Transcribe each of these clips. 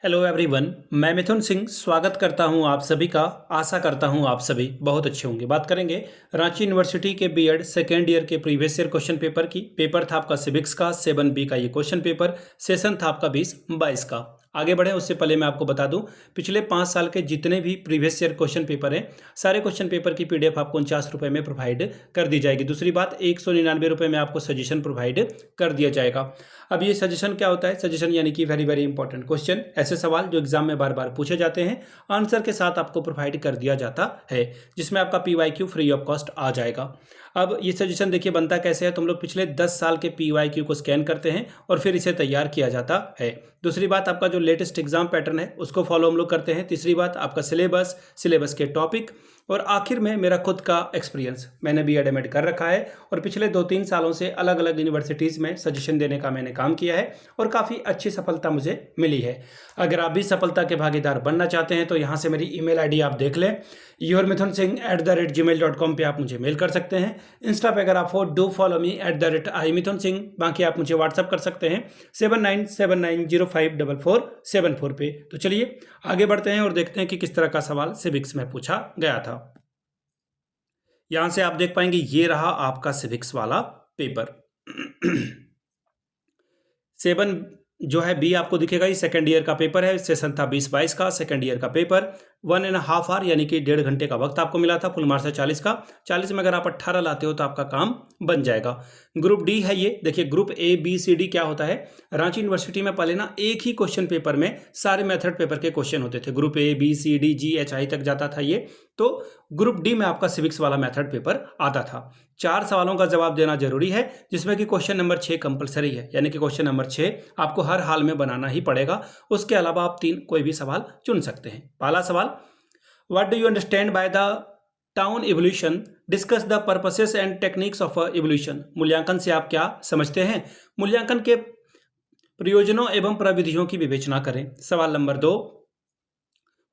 Hello everyone, मैं मिथुन सिंह स्वागत करता हूं आप सभी का। आशा करता हूं आप सभी बहुत अच्छे होंगे। बात करेंगे रांची यूनिवर्सिटी के बीएड सेकेंड ईयर के प्रीवियस ईयर क्वेश्चन पेपर की। पेपर था आपका सिविक्स का 7B का ये क्वेश्चन पेपर। सेशन था आपका 20-22 का। आगे बढ़े उससे पहले मैं आपको बता दूं, पिछले 5 साल के जितने भी प्रीवियस ईयर क्वेश्चन पेपर हैं, सारे क्वेश्चन पेपर की पीडीएफ आपको 49 रुपये में प्रोवाइड कर दी जाएगी। दूसरी बात, 199 रुपये में आपको सजेशन प्रोवाइड कर दिया जाएगा। अब ये सजेशन क्या होता है? सजेशन यानी कि वेरी वेरी इंपॉर्टेंट क्वेश्चन, ऐसे सवाल जो एग्जाम में बार बार पूछे जाते हैं, आंसर के साथ आपको प्रोवाइड कर दिया जाता है, जिसमें आपका पीवाईक्यू फ्री ऑफ कॉस्ट आ जाएगा। अब ये सजेशन देखिए बनता कैसे है। तुम लोग पिछले 10 साल के पीवाईक्यू को स्कैन करते हैं और फिर इसे तैयार किया जाता है। दूसरी बात, आपका जो लेटेस्ट एग्जाम पैटर्न है उसको फॉलो हम लोग करते हैं। तीसरी बात, आपका सिलेबस के टॉपिक, और आखिर में मेरा खुद का एक्सपीरियंस। मैंने बी एड कर रखा है और पिछले 2-3 सालों से अलग अलग यूनिवर्सिटीज़ में सजेशन देने का मैंने काम किया है और काफ़ी अच्छी सफलता मुझे मिली है। अगर आप भी सफलता के भागीदार बनना चाहते हैं तो यहाँ से मेरी ईमेल आईडी आप देख लें, yourmithunsingh@gmail.com पे आप मुझे मेल कर सकते हैं। इंस्टा पे अगर आप हो, डू फॉलो मी @imithunsingh। बाकी आप मुझे व्हाट्सअप कर सकते हैं 7979054474 पे। तो चलिए आगे बढ़ते हैं और देखते हैं कि किस तरह का सवाल सिविक्स में पूछा गया था। यहां से आप देख पाएंगे, ये रहा आपका सिविक्स वाला पेपर। 7 जो है बी आपको दिखेगा, ये सेकंड ईयर का पेपर है। सेशन था 20-22 का, सेकंड ईयर का पेपर। 1.5 आवर यानी कि 1.5 घंटे का वक्त आपको मिला था। फुल मार्क्स है 40 का। 40 में अगर आप 18 लाते हो तो आपका काम बन जाएगा। ग्रुप डी है ये। देखिए, group A B C D क्या होता है, रांची यूनिवर्सिटी में पहले ना एक ही क्वेश्चन पेपर में सारे मेथड पेपर के क्वेश्चन होते थे। Group A B C D G H I तक जाता था ये। तो ग्रुप डी में आपका सिविक्स वाला मेथड पेपर आता था। 4 सवालों का जवाब देना जरूरी है, जिसमें कि क्वेश्चन नंबर 6 कंपलसरी है, यानी कि क्वेश्चन नंबर 6 आपको हर हाल में बनाना ही पड़ेगा। उसके अलावा आप 3 कोई भी सवाल चुन सकते हैं। पहला सवाल, what do you understand by the town evolution, discuss the purposes and techniques of evolution. मूल्यांकन से आप क्या समझते हैं? मूल्यांकन के प्रयोजनों एवं प्रविधियों की विवेचना करें। सवाल number 2,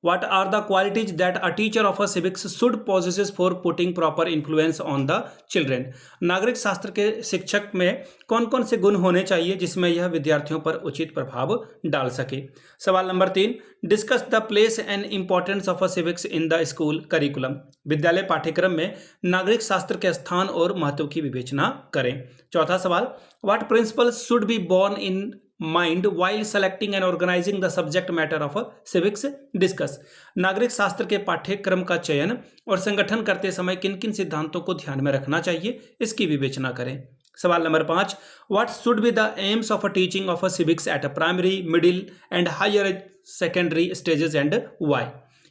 What are the qualities that a teacher of a civics should possess for putting proper influence on the children? नागरिक शास्त्र के शिक्षक में कौन कौन से गुण होने चाहिए जिसमें यह विद्यार्थियों पर उचित प्रभाव डाल सके। सवाल नंबर 3, discuss the place and importance of a civics in the school curriculum. विद्यालय पाठ्यक्रम में नागरिक शास्त्र के स्थान और महत्व की विवेचना करें। चौथा सवाल, what principles should be borne in mind while selecting and organising the subject matter of civics, discuss. नागरिक शास्त्र के पाठ्यक्रम का चयन और संगठन करते समय किन किन सिद्धांतों को ध्यान में रखना चाहिए, इसकी विवेचना करें। सवाल नंबर 5, what should be the aims of a teaching of a civics at a primary, middle and higher secondary stages and why.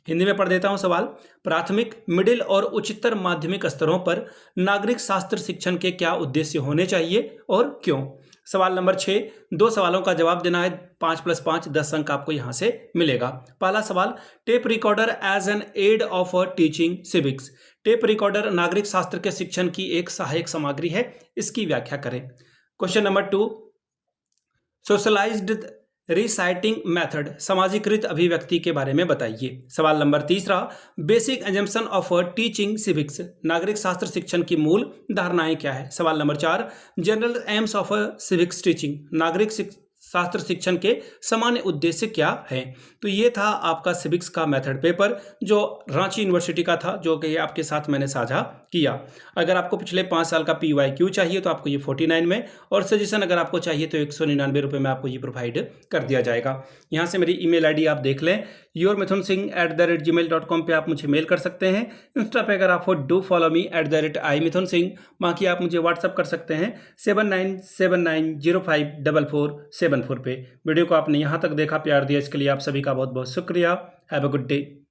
Hindi में पढ़ देता हूं सवाल। प्राथमिक, मिडिल और उच्चतर माध्यमिक स्तरों पर नागरिक शास्त्र शिक्षण के क्या उद्देश्य होने चाहिए और क्यों। सवाल नंबर 6, 2 सवालों का जवाब देना है। 5+5 10 अंक आपको यहां से मिलेगा। पहला सवाल, tape recorder as an aid of teaching civics. Tape recorder नागरिक शास्त्र के शिक्षण की एक सहायक सामग्री है, इसकी व्याख्या करें। Question number 2, socialized reciting method, सामाजिकृत अभिव्यक्ति के बारे में बताइए। सवाल नंबर 3, basic assumption of teaching civics, नागरिक शास्त्र शिक्षण की मूल धारणाएं क्या है। सवाल नंबर 4, general aims of civics teaching, नागरिक शास्त्र शिक्षण के सामान्य उद्देश्य क्या है। तो ये था आपका सिविक्स का मेथड पेपर जो रांची यूनिवर्सिटी का था, जो कि आपके साथ मैंने साझा किया। अगर आपको पिछले 5 साल का पीवाईक्यू चाहिए तो आपको ये 49 में, और सजेशन अगर आपको चाहिए तो 199 रुपये में आपको ये प्रोवाइड कर दिया जाएगा। यहाँ से मेरी ईमेल आईडी आप देख लें, yourmithunsingh@gmail.com पे आप मुझे मेल कर सकते हैं। इंस्टा पे अगर आप हो, डू फॉलो मी @imithunsingh। बाकी आप मुझे व्हाट्सअप कर सकते हैं 7979054474 पे। वीडियो को आपने यहाँ तक देखा, प्यार दिया, इसके लिए आप सभी का बहुत बहुत शुक्रिया। Have a good day.